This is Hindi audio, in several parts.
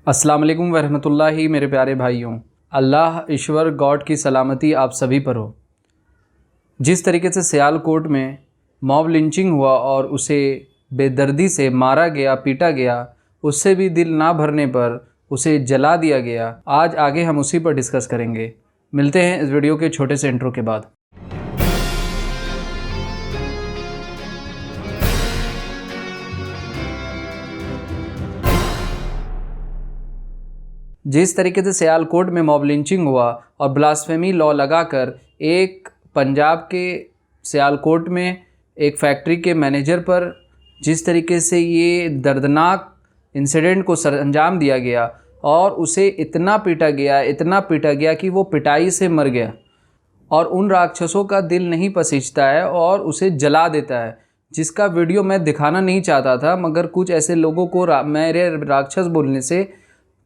अस्सलाम वालेकुम वरहमतुल्लाहि। मेरे प्यारे भाइयों, अल्लाह ईश्वर गॉड की सलामती आप सभी पर हो। जिस तरीके से सियालकोट में मॉब लिंचिंग हुआ और उसे बेदर्दी से मारा गया, पीटा गया, उससे भी दिल ना भरने पर उसे जला दिया गया, आज आगे हम उसी पर डिस्कस करेंगे। मिलते हैं इस वीडियो के छोटे से इंट्रो के बाद। जिस तरीके से सियालकोट में मॉब लिंचिंग हुआ और ब्लास्फेमी लॉ लगाकर एक पंजाब के सियालकोट में एक फैक्ट्री के मैनेजर पर जिस तरीके से ये दर्दनाक इंसिडेंट को अंजाम दिया गया और उसे इतना पीटा गया कि वो पिटाई से मर गया, और उन राक्षसों का दिल नहीं पसीजता है और उसे जला देता है, जिसका वीडियो मैं दिखाना नहीं चाहता था, मगर कुछ ऐसे लोगों को मेरे राक्षस बोलने से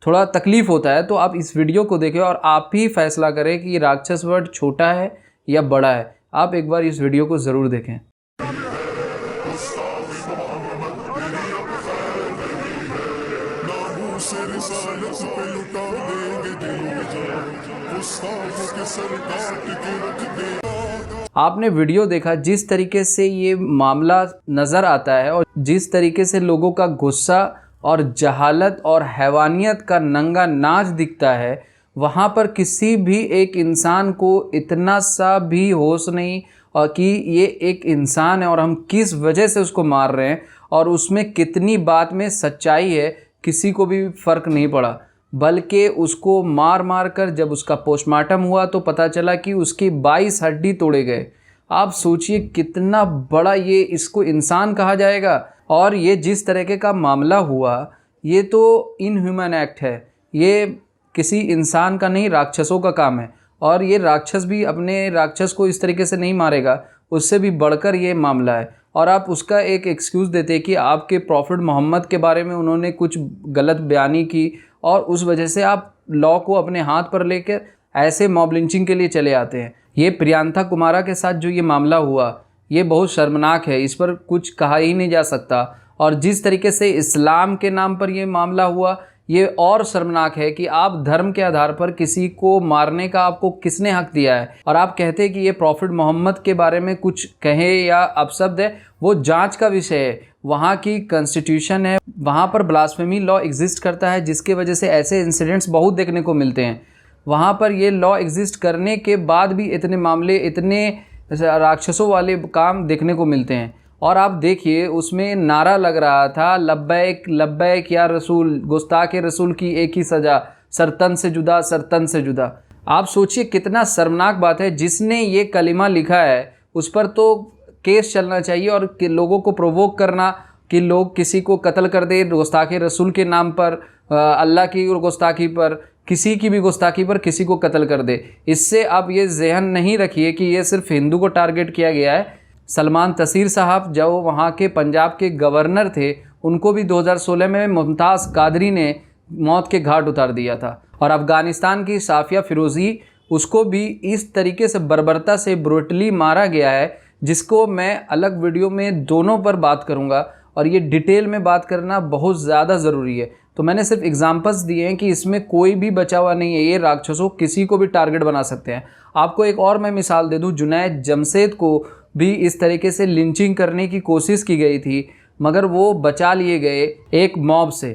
थोड़ा तकलीफ़ होता है। तो आप इस वीडियो को देखें और आप ही फैसला करें कि राक्षस वर्ड छोटा है या बड़ा है। आप एक बार इस वीडियो को ज़रूर देखें। आपने वीडियो देखा, जिस तरीके से ये मामला नज़र आता है और जिस तरीके से लोगों का गुस्सा और जहालत और हैवानियत का नंगा नाच दिखता है, वहाँ पर किसी भी एक इंसान को इतना सा भी होश नहीं और कि ये एक इंसान है और हम किस वजह से उसको मार रहे हैं और उसमें कितनी बात में सच्चाई है, किसी को भी फ़र्क नहीं पड़ा। बल्कि उसको मार मार कर जब उसका पोस्टमार्टम हुआ तो पता चला कि उसकी 22 हड्डी तोड़े गए। आप सोचिए कितना बड़ा ये इसको इंसान कहा जाएगा। और ये जिस तरीके का मामला हुआ, ये तो इनह्यूमन एक्ट है, ये किसी इंसान का नहीं, राक्षसों का काम है। और ये राक्षस भी अपने राक्षस को इस तरीके से नहीं मारेगा, उससे भी बढ़कर ये मामला है। और आप उसका एक एक्सक्यूज़ देते कि आपके प्रॉफिट मोहम्मद के बारे में उन्होंने कुछ गलत बयानी की और उस वजह से आप लॉ को अपने हाथ पर लेकर ऐसे मॉब लिंचिंग के लिए चले आते हैं। ये प्रियंका कुमारा के साथ जो ये मामला हुआ, ये बहुत शर्मनाक है, इस पर कुछ कहा ही नहीं जा सकता। और जिस तरीके से इस्लाम के नाम पर ये मामला हुआ, ये और शर्मनाक है कि आप धर्म के आधार पर किसी को मारने का आपको किसने हक दिया है। और आप कहते हैं कि ये प्रॉफिट मोहम्मद के बारे में कुछ कहे या अपशब्द है, वो जांच का विषय है। वहाँ की कॉन्स्टिट्यूशन है, वहाँ पर ब्लास्फेमी लॉ एग्जिस्ट करता है, जिसके वजह से ऐसे इंसिडेंट्स बहुत देखने को मिलते हैं। वहाँ पर ये लॉ एग्जिस्ट करने के बाद भी इतने मामले, इतने राक्षसों वाले काम देखने को मिलते हैं। और आप देखिए, उसमें नारा लग रहा था, लब्बैक लब्बैक या रसूल, गुस्ताख रसूल की एक ही सज़ा, सरतन से जुदा, सरतन से जुदा। आप सोचिए कितना शर्मनाक बात है। जिसने ये कलिमा लिखा है उस पर तो केस चलना चाहिए और लोगों को प्रोवोक करना कि लोग किसी को कत्ल कर दे गुस्ताख रसूल के नाम पर, अल्लाह की गुस्ताखी पर, किसी की भी गुस्ताखी पर किसी को कत्ल कर दे। इससे आप ये ज़हन नहीं रखिए कि ये सिर्फ हिंदू को टारगेट किया गया है। सलमान तसीर साहब जो वहाँ के पंजाब के गवर्नर थे, उनको भी 2016 में मुमताज़ कादरी ने मौत के घाट उतार दिया था। और अफ़गानिस्तान की साफिया फ़िरोज़ी, उसको भी इस तरीके से बर्बरता से ब्रूटली मारा गया है, जिसको मैं अलग वीडियो में दोनों पर बात करूँगा और ये डिटेल में बात करना बहुत ज़्यादा ज़रूरी है। तो मैंने सिर्फ एग्जांपल्स दिए हैं कि इसमें कोई भी बचा हुआ नहीं है। ये राक्षसों किसी को भी टारगेट बना सकते हैं। आपको एक और मैं मिसाल दे दूं, जुनैद जमशेद को भी इस तरीके से लिंचिंग करने की कोशिश की गई थी, मगर वो बचा लिए गए एक मॉब से।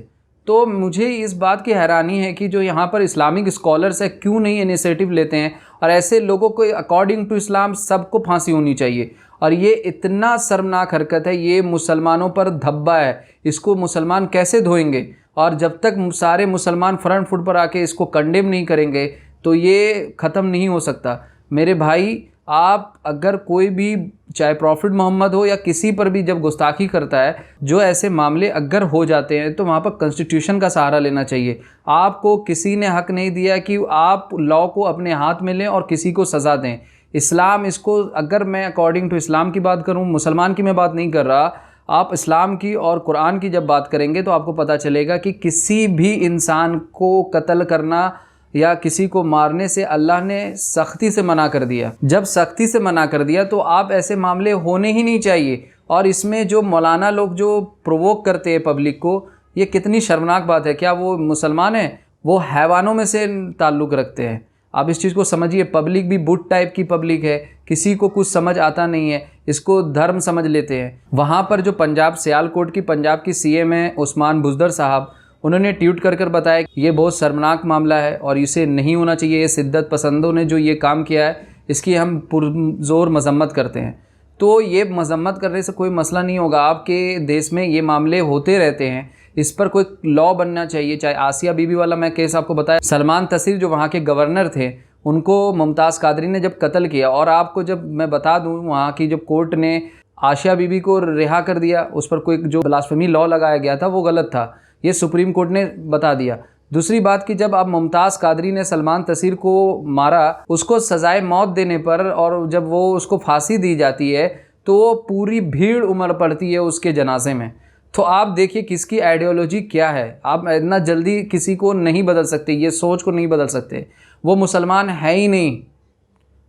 तो मुझे इस बात की हैरानी है कि जो यहाँ पर इस्लामिक स्कॉलर्स है, क्यों नहीं इनिशिएटिव लेते हैं और ऐसे लोगों को अकॉर्डिंग टू इस्लाम सबको फांसी होनी चाहिए। और ये इतना शर्मनाक हरकत है, ये मुसलमानों पर धब्बा है, इसको मुसलमान कैसे धोएंगे। और जब तक सारे मुसलमान फ्रंट फुट पर आके इसको कंडेम नहीं करेंगे तो ये ख़त्म नहीं हो सकता। मेरे भाई, आप अगर कोई भी, चाहे प्रॉफिट मोहम्मद हो या किसी पर भी, जब गुस्ताखी करता है, जो ऐसे मामले अगर हो जाते हैं तो वहाँ पर कॉन्स्टिट्यूशन का सहारा लेना चाहिए। आपको किसी ने हक नहीं दिया कि आप लॉ को अपने हाथ में लें और किसी को सज़ा दें। इस्लाम इसको, अगर मैं अकॉर्डिंग टू इस्लाम की बात करूँ, मुसलमान की मैं बात नहीं कर रहा, आप इस्लाम की और कुरान की जब बात करेंगे तो आपको पता चलेगा कि किसी भी इंसान को कत्ल करना या किसी को मारने से अल्लाह ने सख्ती से मना कर दिया। जब सख्ती से मना कर दिया तो आप ऐसे मामले होने ही नहीं चाहिए। और इसमें जो मौलाना लोग जो प्रोवोक करते हैं पब्लिक को, ये कितनी शर्मनाक बात है। क्या वो मुसलमान हैं? वो हैवानों में से ताल्लुक़ रखते हैं। आप इस चीज़ को समझिए। पब्लिक भी बुट टाइप की पब्लिक है, किसी को कुछ समझ आता नहीं है, इसको धर्म समझ लेते हैं। वहाँ पर जो पंजाब सियालकोट की पंजाब की सीएम है उस्मान बुज़दर साहब, उन्होंने ट्वीट कर कर बताया कि ये बहुत शर्मनाक मामला है और इसे नहीं होना चाहिए। ये शिद्दत पसंदों ने जो ये काम किया है इसकी हम पुरज़ोर मजम्मत करते हैं। तो ये मजम्मत करने से कोई मसला नहीं होगा। आपके देश में ये मामले होते रहते हैं, इस पर कोई लॉ बनना चाहिए। चाहे आसिया बीबी वाला मैं केस आपको बताया, सलमान तसीर जो वहाँ के गवर्नर थे उनको मुमताज़ कादरी ने जब कत्ल किया, और आपको जब मैं बता दूँ वहाँ की जब कोर्ट ने आसिया बीबी को रिहा कर दिया, उस पर कोई जो ब्लास्फेमी लॉ लगाया गया था वो गलत था, ये सुप्रीम कोर्ट ने बता दिया। दूसरी बात कि जब अब मुमताज़ कादरी ने सलमान तसीर को मारा, उसको सजाए मौत देने पर और जब वो उसको फांसी दी जाती है तो पूरी भीड़ उमड़ पड़ती है उसके जनाजे में। तो आप देखिए किसकी आइडियोलॉजी क्या है। आप इतना जल्दी किसी को नहीं बदल सकते, ये सोच को नहीं बदल सकते। वो मुसलमान है ही नहीं,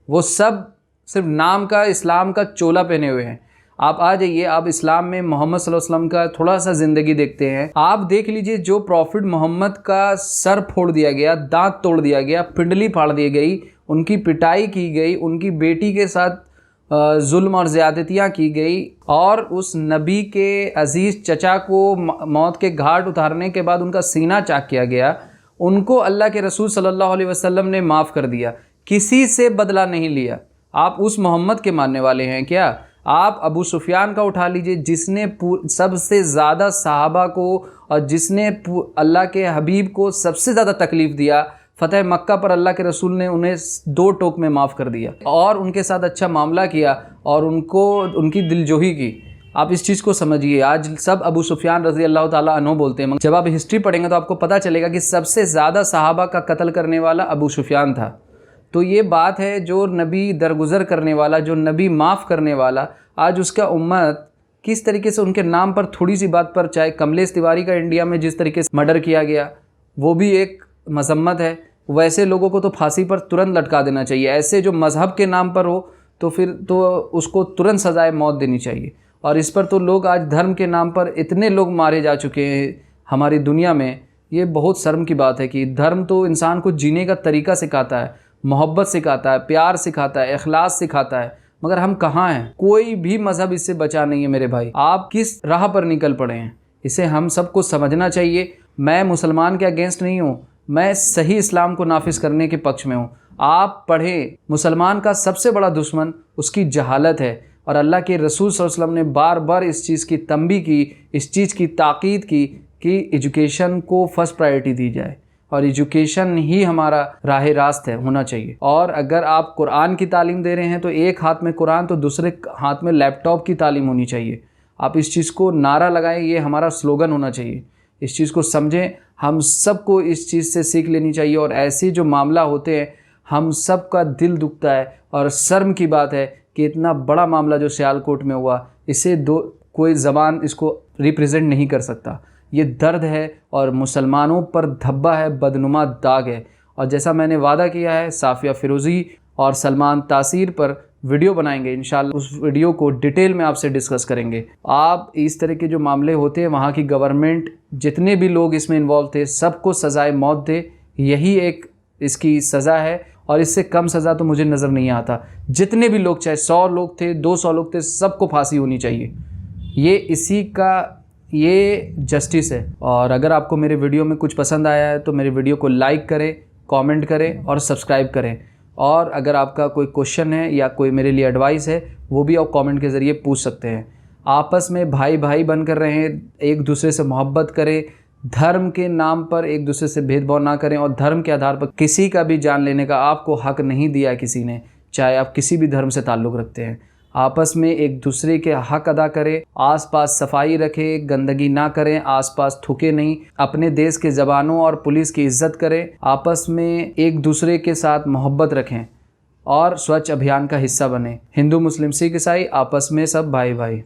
वो सब सिर्फ नाम का इस्लाम का चोला पहने हुए हैं। आप आ जाइए, आप इस्लाम में मोहम्मद सल्लल्लाहु अलैहि वसल्लम का थोड़ा सा ज़िंदगी देखते हैं। आप देख लीजिए, जो प्रॉफिट मोहम्मद का सर फोड़ दिया गया, दांत तोड़ दिया गया, पिंडली फाड़ दी गई, उनकी पिटाई की गई, उनकी बेटी के साथ जुल्म और ज़्यादतियाँ की गई, और उस नबी के अज़ीज़ चचा को मौत के घाट उतारने के बाद उनका सीना चाक किया गया, उनको अल्लाह के रसूल सल्लल्लाहु अलैहि वसल्लम ने माफ़ कर दिया, किसी से बदला नहीं लिया। आप उस मोहम्मद के मानने वाले हैं क्या? आप अबू सुफियान का उठा लीजिए, जिसने सबसे ज़्यादा सहाबा को और जिसने अल्लाह के हबीब को सबसे ज़्यादा तकलीफ़ दिया, फ़तह मक्का पर अल्लाह के रसूल ने उन्हें 2 टोक में माफ़ कर दिया और उनके साथ अच्छा मामला किया और उनकी दिलजोही की। आप इस चीज़ को समझिए। आज सब अबू सुफियान रज़ी अल्लाह ताला अन्हु बोलते हैं, जब आप हिस्ट्री पढ़ेंगे तो आपको पता चलेगा कि सबसे ज़्यादा सहाबा का कत्ल करने वाला अबू सुफियान था। तो ये बात है, जो नबी दरगुज़र करने वाला, जो नबी माफ़ करने वाला, आज उसका उम्मत किस तरीके से उनके नाम पर थोड़ी सी बात पर, चाहे कमलेश तिवारी का इंडिया में जिस तरीके से मर्डर किया गया वो भी एक मजम्मत है, वैसे लोगों को तो फांसी पर तुरंत लटका देना चाहिए। ऐसे जो मज़हब के नाम पर हो तो फिर तो उसको तुरंत सजाए मौत देनी चाहिए। और इस पर तो लोग आज धर्म के नाम पर इतने लोग मारे जा चुके हैं हमारी दुनिया में। ये बहुत शर्म की बात है कि धर्म तो इंसान को जीने का तरीका सिखाता है, मोहब्बत सिखाता है, प्यार सिखाता है, इखलास सिखाता है, मगर हम कहाँ हैं? कोई भी मज़हब इससे बचा नहीं है मेरे भाई। आप किस राह पर निकल पड़े हैं, इसे हम सबको समझना चाहिए। मैं मुसलमान के अगेंस्ट नहीं हूँ, मैं सही इस्लाम को नाफिज करने के पक्ष में हूँ। आप पढ़ें, मुसलमान का सबसे बड़ा दुश्मन उसकी जहालत है, और अल्लाह के रसूल सल्लल्लाहु अलैहि वसल्लम ने बार बार इस चीज़ की तंबीह की, इस चीज़ की ताकीद की कि एजुकेशन को फर्स्ट प्रायोरिटी दी जाए, और एजुकेशन ही हमारा राह रास्त है, होना चाहिए। और अगर आप कुरान की तालीम दे रहे हैं तो एक हाथ में कुरान तो दूसरे हाथ में लैपटॉप की तालीम होनी चाहिए। आप इस चीज़ को नारा लगाएं, ये हमारा स्लोगन होना चाहिए। इस चीज़ को समझें, हम सबको इस चीज़ से सीख लेनी चाहिए। और ऐसे जो मामला होते हैं हम सब का दिल दुखता है, और शर्म की बात है कि इतना बड़ा मामला जो सियालकोट में हुआ, इसे कोई ज़बान इसको रिप्रेजेंट नहीं कर सकता। ये दर्द है और मुसलमानों पर धब्बा है, बदनुमा दाग है। और जैसा मैंने वादा किया है, साफ़िया फ़िरोज़ी और सलमान तासीर पर वीडियो बनाएंगे इंशाल्लाह। उस वीडियो को डिटेल में आपसे डिस्कस करेंगे। आप इस तरह के जो मामले होते हैं, वहाँ की गवर्नमेंट जितने भी लोग इसमें इन्वॉल्व थे सबको सज़ाए मौत दे, यही एक इसकी सज़ा है। और इससे कम सज़ा तो मुझे नज़र नहीं आता। जितने भी लोग, चाहे 100 लोग थे, 200 लोग थे, सबको फांसी होनी चाहिए। ये इसी का ये जस्टिस है। और अगर आपको मेरे वीडियो में कुछ पसंद आया है तो मेरे वीडियो को लाइक करें, कमेंट करें और सब्सक्राइब करें। और अगर आपका कोई क्वेश्चन है या कोई मेरे लिए एडवाइस है, वो भी आप कमेंट के ज़रिए पूछ सकते हैं। आपस में भाई भाई बनकर रहें, एक दूसरे से मोहब्बत करें, धर्म के नाम पर एक दूसरे से भेदभाव ना करें, और धर्म के आधार पर किसी का भी जान लेने का आपको हक नहीं दिया है किसी ने, चाहे आप किसी भी धर्म से ताल्लुक़ रखते हैं। आपस में एक दूसरे के हक अदा करें, आसपास सफाई रखें, गंदगी ना करें, आसपास थूके नहीं, अपने देश के जवानों और पुलिस की इज्जत करें, आपस में एक दूसरे के साथ मोहब्बत रखें और स्वच्छ अभियान का हिस्सा बने। हिंदू, मुस्लिम, सिख, ईसाई आपस में सब भाई भाई।